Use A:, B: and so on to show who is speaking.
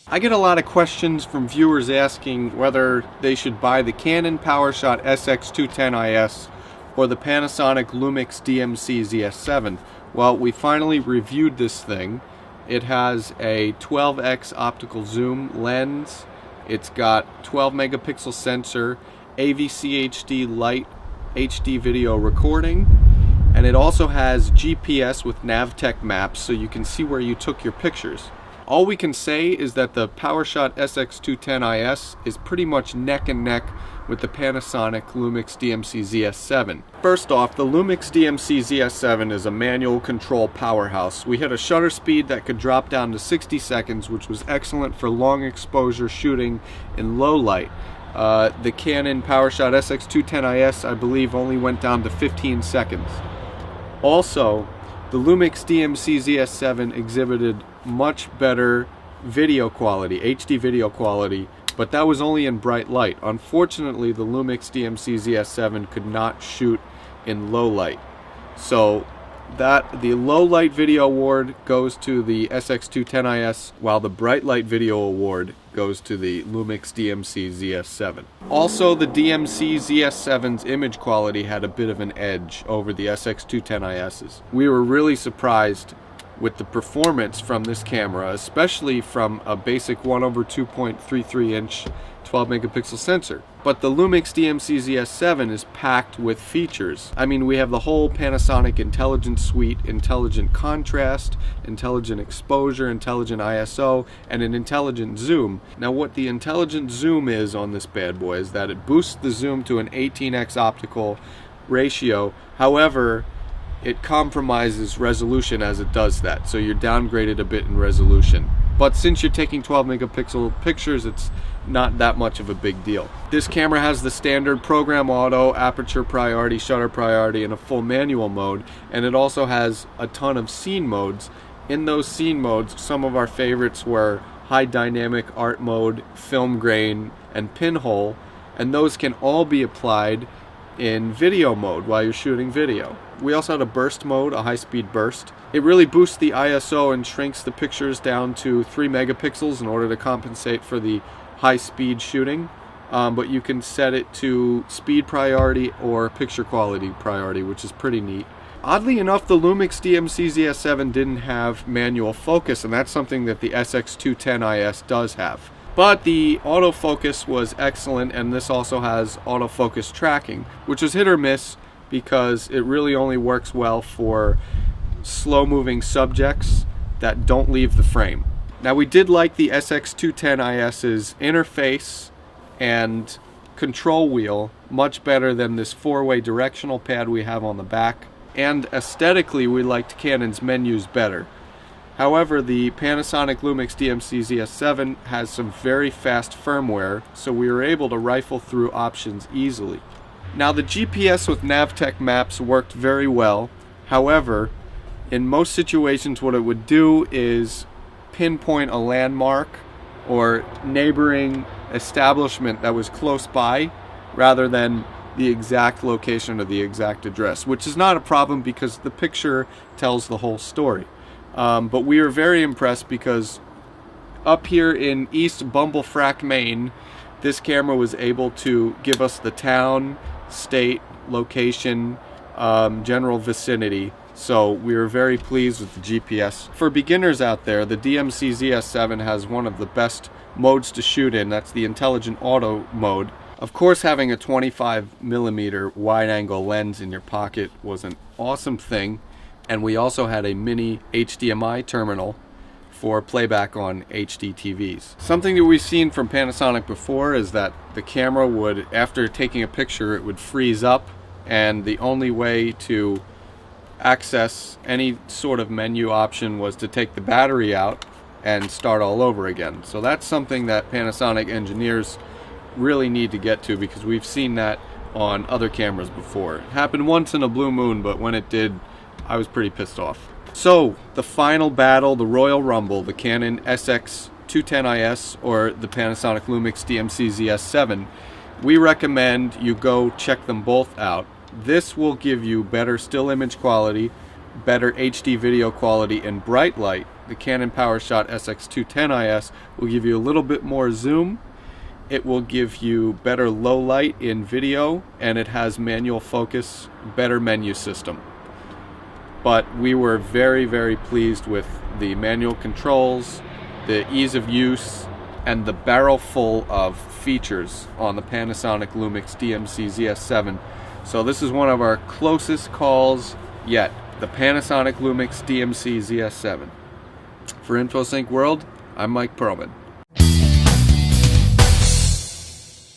A: I get a lot of questions from viewers asking whether they should buy the Canon PowerShot SX210IS or the Panasonic Lumix DMC ZS7. Well, we finally reviewed this thing. It has a 12x optical zoom lens. It's got 12 megapixel sensor, AVC HD Lite HD video recording, and it also has GPS with Navtec maps so you can see where you took your pictures. All we can say is that the PowerShot SX210IS is pretty much neck and neck with the Panasonic Lumix DMC ZS7. First off, the Lumix DMC ZS7 is a manual control powerhouse. We had a shutter speed that could drop down to 60 seconds, which was excellent for long exposure shooting in low light. The Canon PowerShot SX210IS, I believe, only went down to 15 seconds. Also, the Lumix DMC ZS7 exhibited much better video quality, HD video quality, but that was only in bright light. Unfortunately, the Lumix DMC ZS7 could not shoot in low light. So the low light video award goes to the SX210IS, while the bright light video award goes to the Lumix DMC ZS7. Also, the DMC ZS7's image quality had a bit of an edge over the SX210IS's. We were really surprised with the performance from this camera, especially from a basic 1/2.33 inch 12 megapixel sensor. But the Lumix DMC ZS7 is packed with features. I mean, we have the whole Panasonic Intelligent Suite, intelligent contrast, intelligent exposure, intelligent ISO, and an intelligent zoom. Now, what the intelligent zoom is on this bad boy is that it boosts the zoom to an 18x optical ratio. However, it compromises resolution as it does that, so you're downgraded a bit in resolution. But since you're taking 12 megapixel pictures, it's not that much of a big deal. This camera has the standard program auto, aperture priority, shutter priority, and a full manual mode, and it also has a ton of scene modes. In those scene modes, some of our favorites were high dynamic art mode, film grain, and pinhole, and those can all be applied in video mode while you're shooting video. We also had a burst mode, a high-speed burst. It really boosts the ISO and shrinks the pictures down to 3 megapixels in order to compensate for the high-speed shooting. But you can set it to speed priority or picture quality priority, which is pretty neat. Oddly enough, the Lumix DMC ZS7 didn't have manual focus, and that's something that the SX210IS does have. But the autofocus was excellent, and this also has autofocus tracking, which is hit or miss because it really only works well for slow-moving subjects that don't leave the frame. Now, we did like the SX210IS's interface and control wheel much better than this 4-way directional pad we have on the back, and aesthetically we liked Canon's menus better. However, the Panasonic Lumix DMC ZS7 has some very fast firmware, so we were able to rifle through options easily. Now, the GPS with Navtec maps worked very well. However, in most situations what it would do is pinpoint a landmark or neighboring establishment that was close by rather than the exact location or the exact address, which is not a problem because the picture tells the whole story. But we were very impressed because up here in East Bumblefrack, Maine, this camera was able to give us the town, state, location, general vicinity. So we were very pleased with the GPS. For beginners out there, the DMC ZS7 has one of the best modes to shoot in. That's the intelligent auto mode. Of course, having a 25mm wide-angle lens in your pocket was an awesome thing. And we also had a mini HDMI terminal for playback on HD TVs. Something that we've seen from Panasonic before is that the camera would, after taking a picture, it would freeze up, and the only way to access any sort of menu option was to take the battery out and start all over again. So that's something that Panasonic engineers really need to get to, because we've seen that on other cameras before. It happened once in a blue moon, but when it did, I was pretty pissed off. So, the final battle, the Royal Rumble, the Canon SX210IS or the Panasonic Lumix DMC ZS7, we recommend you go check them both out. This will give you better still image quality, better HD video quality in bright light. The Canon PowerShot SX210IS will give you a little bit more zoom. It will give you better low light in video, and it has manual focus, better menu system. But we were very, very pleased with the manual controls, the ease of use, and the barrel full of features on the Panasonic Lumix DMC ZS7. So this is one of our closest calls yet, the Panasonic Lumix DMC ZS7. For InfoSync World, I'm Mike Perlman.